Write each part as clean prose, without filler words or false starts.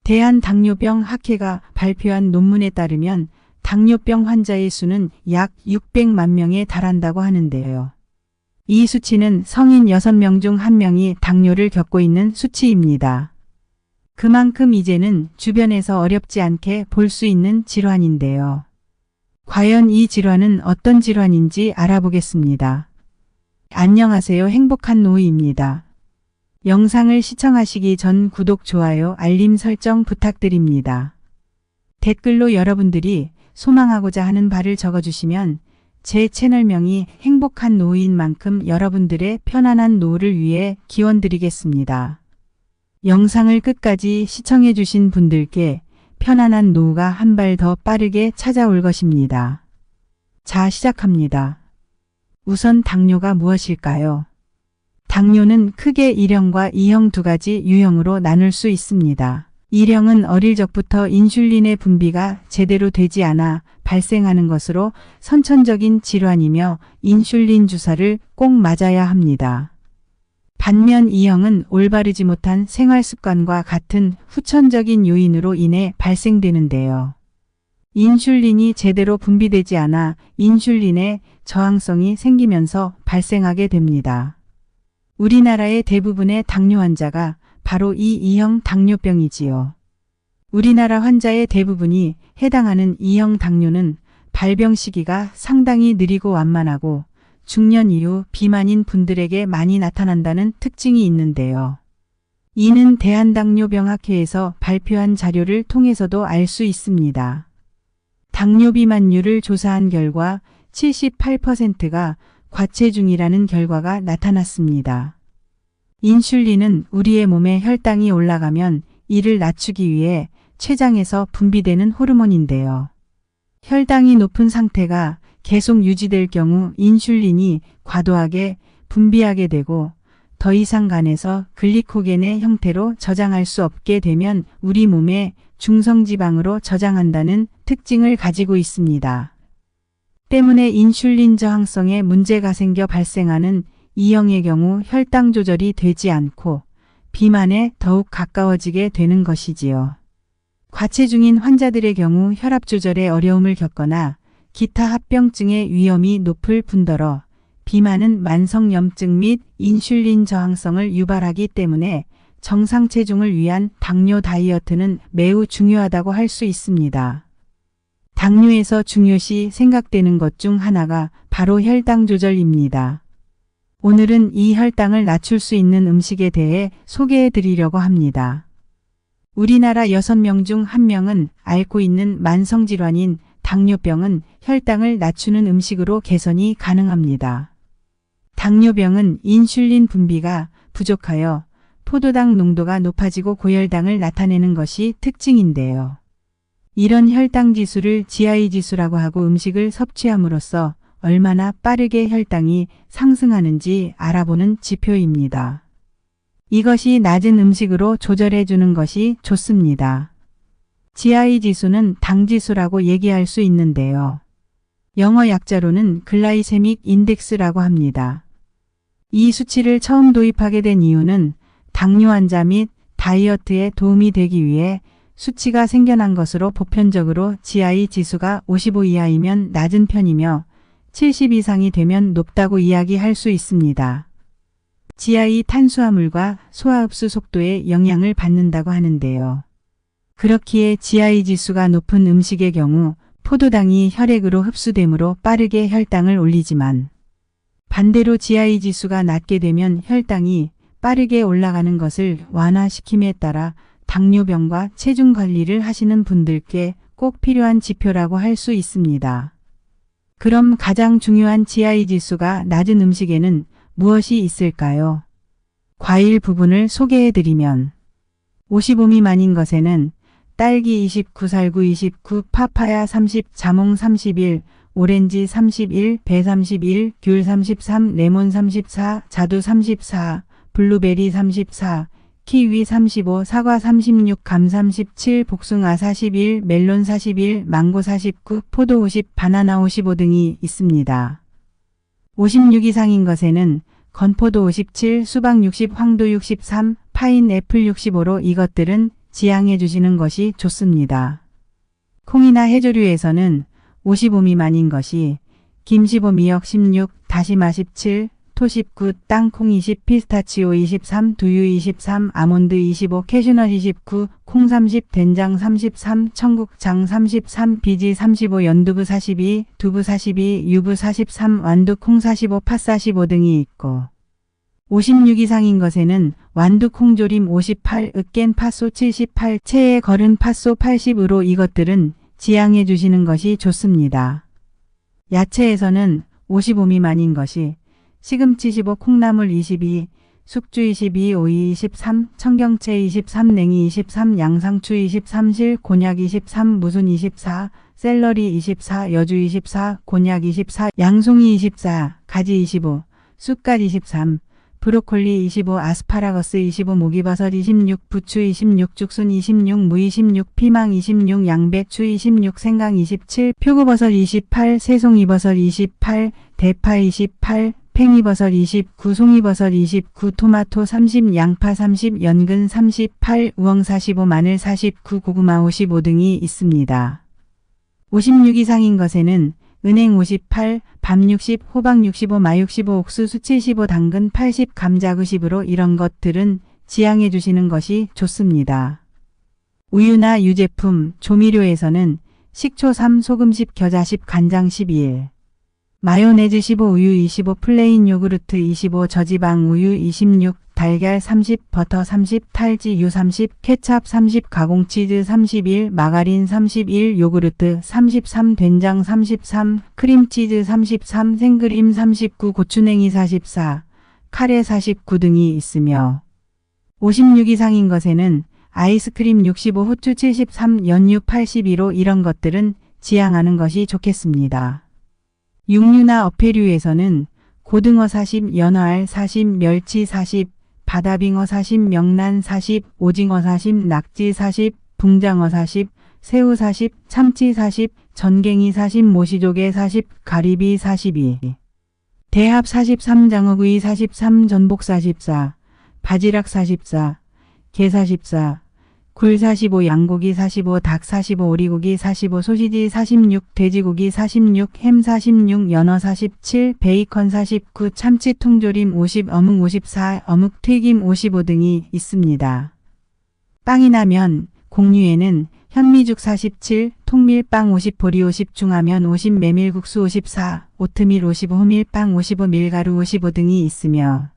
대한당뇨병 학회가 발표한 논문에 따르면 당뇨병 환자의 수는 약 600만 명에 달한다고 하는데요. 이 수치는 성인 6명 중 1명이 당뇨를 겪고 있는 수치입니다. 그만큼 이제는 주변에서 어렵지 않게 볼 수 있는 질환인데요. 과연 이 질환은 어떤 질환인지 알아보겠습니다. 안녕하세요. 행복한 노후입니다. 영상을 시청하시기 전 구독, 좋아요, 알림 설정 부탁드립니다. 댓글로 여러분들이 소망하고자 하는 바를 적어주시면 제 채널명이 행복한 노후인 만큼 여러분들의 편안한 노후를 위해 기원드리겠습니다. 영상을 끝까지 시청해 주신 분들께 편안한 노후가 한 발 더 빠르게 찾아올 것입니다. 자, 시작합니다. 우선 당뇨가 무엇일까요? 당뇨는 크게 1형과 2형 두 가지 유형으로 나눌 수 있습니다. 1형은 어릴 적부터 인슐린의 분비가 제대로 되지 않아 발생하는 것으로 선천적인 질환이며 인슐린 주사를 꼭 맞아야 합니다. 반면 2형은 올바르지 못한 생활 습관과 같은 후천적인 요인으로 인해 발생되는데요. 인슐린이 제대로 분비되지 않아 인슐린의 저항성이 생기면서 발생하게 됩니다. 우리나라의 대부분의 당뇨 환자가 바로 이 2형 당뇨병이지요. 우리나라 환자의 대부분이 해당하는 2형 당뇨는 발병 시기가 상당히 느리고 완만하고 중년 이후 비만인 분들에게 많이 나타난다는 특징이 있는데요. 이는 대한당뇨병학회에서 발표한 자료를 통해서도 알 수 있습니다. 당뇨 비만율을 조사한 결과 78%가 과체중이라는 결과가 나타났습니다. 인슐린은 우리의 몸에 혈당이 올라가면 이를 낮추기 위해 췌장에서 분비되는 호르몬인데요. 혈당이 높은 상태가 계속 유지될 경우 인슐린이 과도하게 분비하게 되고 더 이상 간에서 글리코겐의 형태로 저장할 수 없게 되면 우리 몸에 중성지방으로 저장한다는 특징을 가지고 있습니다. 때문에 인슐린 저항성에 문제가 생겨 발생하는 2형의 경우 혈당 조절이 되지 않고 비만에 더욱 가까워지게 되는 것이지요. 과체중인 환자들의 경우 혈압 조절에 어려움을 겪거나 기타 합병증의 위험이 높을 뿐더러 비만은 만성염증 및 인슐린 저항성을 유발하기 때문에 정상 체중을 위한 당뇨 다이어트는 매우 중요하다고 할 수 있습니다. 당뇨에서 중요시 생각되는 것 중 하나가 바로 혈당 조절입니다. 오늘은 이 혈당을 낮출 수 있는 음식에 대해 소개해 드리려고 합니다. 우리나라 6명 중 1명은 앓고 있는 만성질환인 당뇨병은 혈당을 낮추는 음식으로 개선이 가능합니다. 당뇨병은 인슐린 분비가 부족하여 포도당 농도가 높아지고 고혈당을 나타내는 것이 특징인데요. 이런 혈당 지수를 GI 지수라고 하고 음식을 섭취함으로써 얼마나 빠르게 혈당이 상승하는지 알아보는 지표입니다. 이것이 낮은 음식으로 조절해 주는 것이 좋습니다. GI 지수는 당 지수라고 얘기할 수 있는데요. 영어 약자로는 글라이세믹 인덱스라고 합니다. 이 수치를 처음 도입하게 된 이유는 당뇨 환자 및 다이어트에 도움이 되기 위해 수치가 생겨난 것으로 보편적으로 GI 지수가 55 이하이면 낮은 편이며 70 이상이 되면 높다고 이야기할 수 있습니다. GI 탄수화물과 소화흡수 속도에 영향을 받는다고 하는데요. 그렇기에 GI 지수가 높은 음식의 경우 포도당이 혈액으로 흡수되므로 빠르게 혈당을 올리지만 반대로 GI 지수가 낮게 되면 혈당이 빠르게 올라가는 것을 완화시킴에 따라 당뇨병과 체중 관리를 하시는 분들께 꼭 필요한 지표라고 할 수 있습니다. 그럼 가장 중요한 GI 지수가 낮은 음식에는 무엇이 있을까요? 과일 부분을 소개해드리면 55 미만인 것에는 딸기 29, 살구 29, 파파야 30, 자몽 31, 오렌지 31, 배 31, 귤 33, 레몬 34, 자두 34, 블루베리 34, 키위 35, 사과 36, 감 37, 복숭아 41, 멜론 41, 망고 49, 포도 50, 바나나 55 등이 있습니다. 56 이상인 것에는 건포도 57, 수박 60, 황도 63, 파인애플 65로 이것들은 지양해 주시는 것이 좋습니다. 콩이나 해조류에서는 55 미만인 것이 김 15, 미역 16, 다시마 17, 토 19, 땅콩 20, 피스타치오 23, 두유 23, 아몬드 25, 캐슈넛 29, 콩 30, 된장 33, 청국장 33, 비지 35, 연두부 42, 두부 42, 유부 43, 완두콩 45, 팥 45 등이 있고 56 이상인 것에는 완두콩조림 58, 으깬 팥소 78, 체에 걸은 팥소 80으로 이것들은 지양해 주시는 것이 좋습니다. 야채에서는 55 미만인 것이 시금치 15, 콩나물 22, 숙주 22, 오이 23, 청경채 23, 냉이 23, 양상추 23, 실, 곤약 23, 무순 24, 샐러리 24, 여주 24, 곤약 24, 양송이 24, 가지 25, 쑥갓 23, 브로콜리 25, 아스파라거스 25, 목이버섯 26, 부추 26, 죽순 26, 무 26, 피망 26, 양배추 26, 생강 27, 표고버섯 28, 새송이버섯 28, 대파 28, 팽이버섯 29, 송이버섯 29, 토마토 30, 양파 30, 연근 38, 우엉 45, 마늘 49, 고구마 55 등이 있습니다. 56 이상인 것에는 은행 58, 밤 60, 호박 65, 마 65, 옥수수 75, 당근 80, 감자 90으로 이런 것들은 지양해 주시는 것이 좋습니다. 우유나 유제품, 조미료에서는 식초 3, 소금 10, 겨자 10, 간장 12일. 마요네즈 15, 우유 25, 플레인 요구르트 25, 저지방 우유 26, 달걀 30, 버터 30, 탈지유 30, 케찹 30, 가공치즈 31, 마가린 31, 요구르트 33, 된장 33, 크림치즈 33, 생크림 39, 고추냉이 44, 카레 49 등이 있으며 56 이상인 것에는 아이스크림 65, 후추 73, 연유 82로 이런 것들은 지양하는 것이 좋겠습니다. 육류나 어패류에서는 고등어 40, 연어알 40, 멸치 40, 바다빙어 40, 명란 40, 오징어 40, 낙지 40, 붕장어 40, 새우 40, 참치 40, 전갱이 40, 모시조개 40, 가리비 42, 대합 43, 장어구이 43, 전복 44, 바지락 44, 게 44, 굴 45, 양고기 45, 닭 45, 오리고기 45, 소시지 46, 돼지고기 46, 햄 46, 연어 47, 베이컨 49, 참치 통조림 50, 어묵 54, 어묵 튀김 55 등이 있습니다. 빵이나 면, 곡류에는 현미죽 47, 통밀빵 50, 보리 50, 중화면 50, 메밀국수 54, 오트밀 55, 호밀빵 55, 밀가루 55 등이 있으며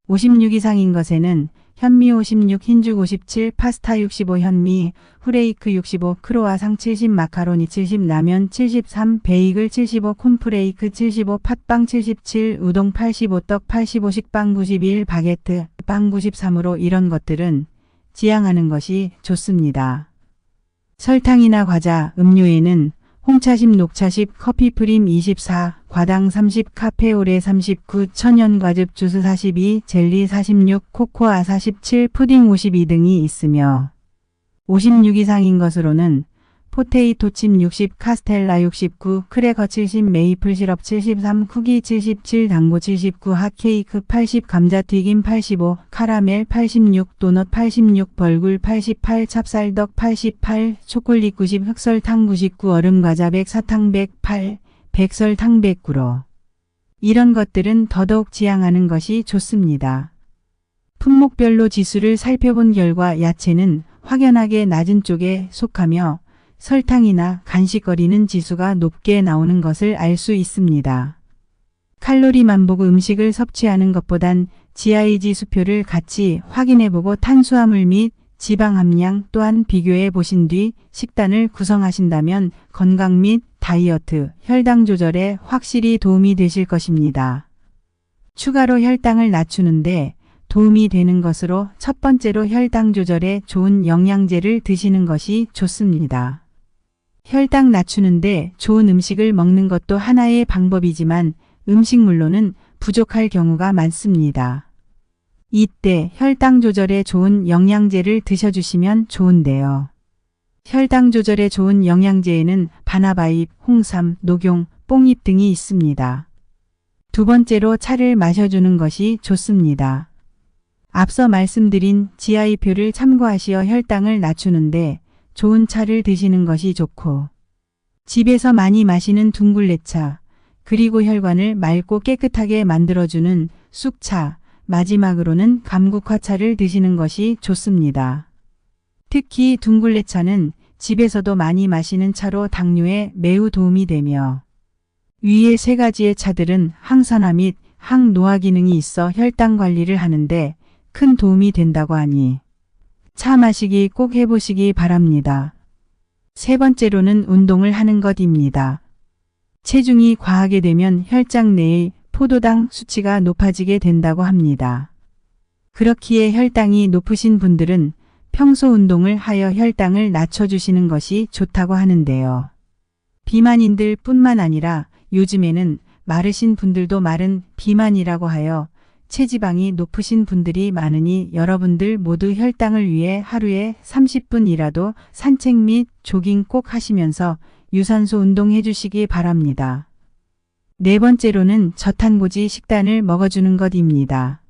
56 이상인 것에는 현미 56, 흰죽 57, 파스타 65, 현미, 후레이크 65, 크로아상 70, 마카로니 70, 라면 73, 베이글 75, 콘프레이크 75, 팥빵 77, 우동 85, 떡 85, 식빵 91, 바게트, 빵 93으로 이런 것들은 지양하는 것이 좋습니다. 설탕이나 과자, 음료에는 홍차 10, 녹차 10, 커피 프림 24, 과당 30, 카페오레 39, 천연과즙 주스 42, 젤리 46, 코코아 47, 푸딩 52 등이 있으며 56 이상인 것으로는 포테이토 칩 60, 카스텔라 69, 크래커 70, 메이플 시럽 73, 쿠키 77, 당고 79, 핫케이크 80, 감자튀김 85, 카라멜 86, 도넛 86, 벌굴 88, 찹쌀떡 88, 초콜릿 90, 흑설탕 99, 얼음과자 100, 사탕 108, 백설탕 109로 이런 것들은 더더욱 지양하는 것이 좋습니다. 품목별로 지수를 살펴본 결과 야채는 확연하게 낮은 쪽에 속하며 설탕이나 간식거리는 지수가 높게 나오는 것을 알 수 있습니다. 칼로리만 보고 음식을 섭취하는 것보단 GI 지수표를 같이 확인해보고 탄수화물 및 지방 함량 또한 비교해 보신 뒤 식단을 구성하신다면 건강 및 다이어트, 혈당 조절에 확실히 도움이 되실 것입니다. 추가로 혈당을 낮추는데 도움이 되는 것으로 첫 번째로 혈당 조절에 좋은 영양제를 드시는 것이 좋습니다. 혈당 낮추는데 좋은 음식을 먹는 것도 하나의 방법이지만 음식물로는 부족할 경우가 많습니다. 이때 혈당 조절에 좋은 영양제를 드셔주시면 좋은데요. 혈당 조절에 좋은 영양제에는 바나바잎, 홍삼, 녹용, 뽕잎 등이 있습니다. 두 번째로 차를 마셔주는 것이 좋습니다. 앞서 말씀드린 GI표를 참고하시어 혈당을 낮추는데 좋은 차를 드시는 것이 좋고, 집에서 많이 마시는 둥글레차, 그리고 혈관을 맑고 깨끗하게 만들어주는 쑥차, 마지막으로는 감국화차를 드시는 것이 좋습니다. 특히 둥글레차는 집에서도 많이 마시는 차로 당뇨에 매우 도움이 되며, 위의 세 가지의 차들은 항산화 및 항노화 기능이 있어 혈당 관리를 하는데 큰 도움이 된다고 하니 차 마시기 꼭 해보시기 바랍니다. 세 번째로는 운동을 하는 것입니다. 체중이 과하게 되면 혈장 내의 포도당 수치가 높아지게 된다고 합니다. 그렇기에 혈당이 높으신 분들은 평소 운동을 하여 혈당을 낮춰주시는 것이 좋다고 하는데요. 비만인들 뿐만 아니라 요즘에는 마르신 분들도 마른 비만이라고 하여 체지방이 높으신 분들이 많으니 여러분들 모두 혈당을 위해 하루에 30분이라도 산책 및 조깅 꼭 하시면서 유산소 운동해 주시기 바랍니다. 네 번째로는 저탄고지 식단을 먹어주는 것입니다.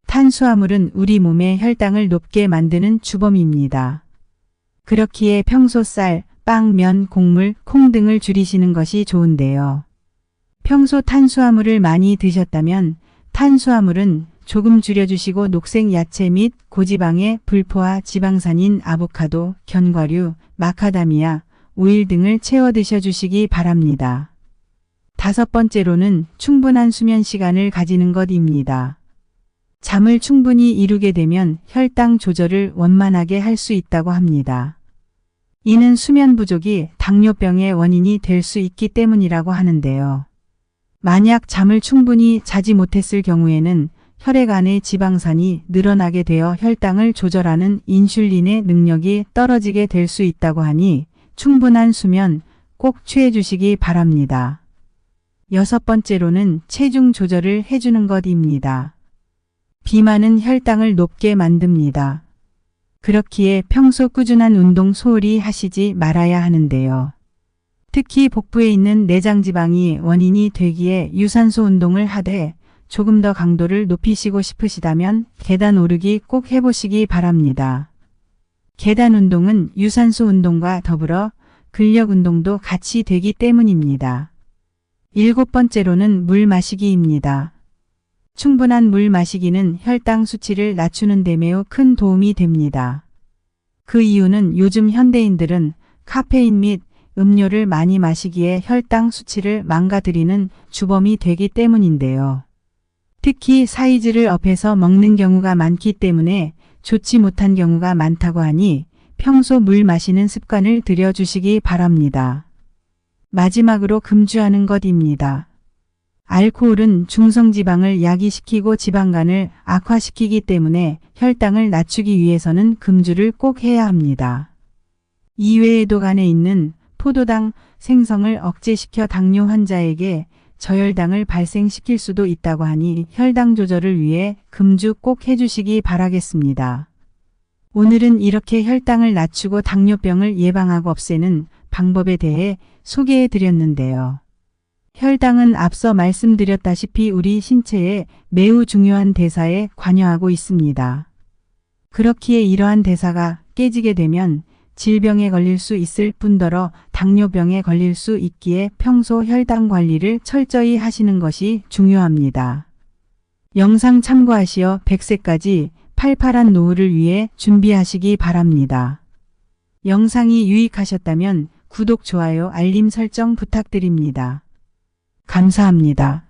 탄수화물은 우리 몸의 혈당을 높게 만드는 주범입니다. 그렇기에 평소 쌀, 빵, 면, 곡물, 콩 등을 줄이시는 것이 좋은데요. 평소 탄수화물을 많이 드셨다면 탄수화물은 조금 줄여주시고 녹색 야채 및 고지방의 불포화 지방산인 아보카도, 견과류, 마카다미아, 오일 등을 채워 드셔주시기 바랍니다. 다섯 번째로는 충분한 수면 시간을 가지는 것입니다. 잠을 충분히 이루게 되면 혈당 조절을 원만하게 할 수 있다고 합니다. 이는 수면 부족이 당뇨병의 원인이 될 수 있기 때문이라고 하는데요. 만약 잠을 충분히 자지 못했을 경우에는 혈액 안의 지방산이 늘어나게 되어 혈당을 조절하는 인슐린의 능력이 떨어지게 될 수 있다고 하니 충분한 수면 꼭 취해 주시기 바랍니다. 여섯 번째로는 체중 조절을 해주는 것입니다. 비만은 혈당을 높게 만듭니다. 그렇기에 평소 꾸준한 운동 소홀히 하시지 말아야 하는데요. 특히 복부에 있는 내장지방이 원인이 되기에 유산소 운동을 하되 조금 더 강도를 높이시고 싶으시다면 계단 오르기 꼭 해보시기 바랍니다. 계단 운동은 유산소 운동과 더불어 근력 운동도 같이 되기 때문입니다. 일곱 번째로는 물 마시기입니다. 충분한 물 마시기는 혈당 수치를 낮추는 데 매우 큰 도움이 됩니다. 그 이유는 요즘 현대인들은 카페인 및 음료를 많이 마시기에 혈당 수치를 망가뜨리는 주범이 되기 때문인데요. 특히 사이즈를 업해서 먹는 경우가 많기 때문에 좋지 못한 경우가 많다고 하니 평소 물 마시는 습관을 들여주시기 바랍니다. 마지막으로 금주하는 것입니다. 알코올은 중성지방을 야기시키고 지방간을 악화시키기 때문에 혈당을 낮추기 위해서는 금주를 꼭 해야 합니다. 이외에도 간에 있는 포도당 생성을 억제시켜 당뇨 환자에게 저혈당을 발생시킬 수도 있다고 하니 혈당 조절을 위해 금주 꼭 해주시기 바라겠습니다. 오늘은 이렇게 혈당을 낮추고 당뇨병을 예방하고 없애는 방법에 대해 소개해 드렸는데요. 혈당은 앞서 말씀드렸다시피 우리 신체에 매우 중요한 대사에 관여하고 있습니다. 그렇기에 이러한 대사가 깨지게 되면 질병에 걸릴 수 있을 뿐더러 당뇨병에 걸릴 수 있기에 평소 혈당 관리를 철저히 하시는 것이 중요합니다. 영상 참고하시어 100세까지 팔팔한 노후를 위해 준비하시기 바랍니다. 영상이 유익하셨다면 구독, 좋아요, 알림 설정 부탁드립니다. 감사합니다.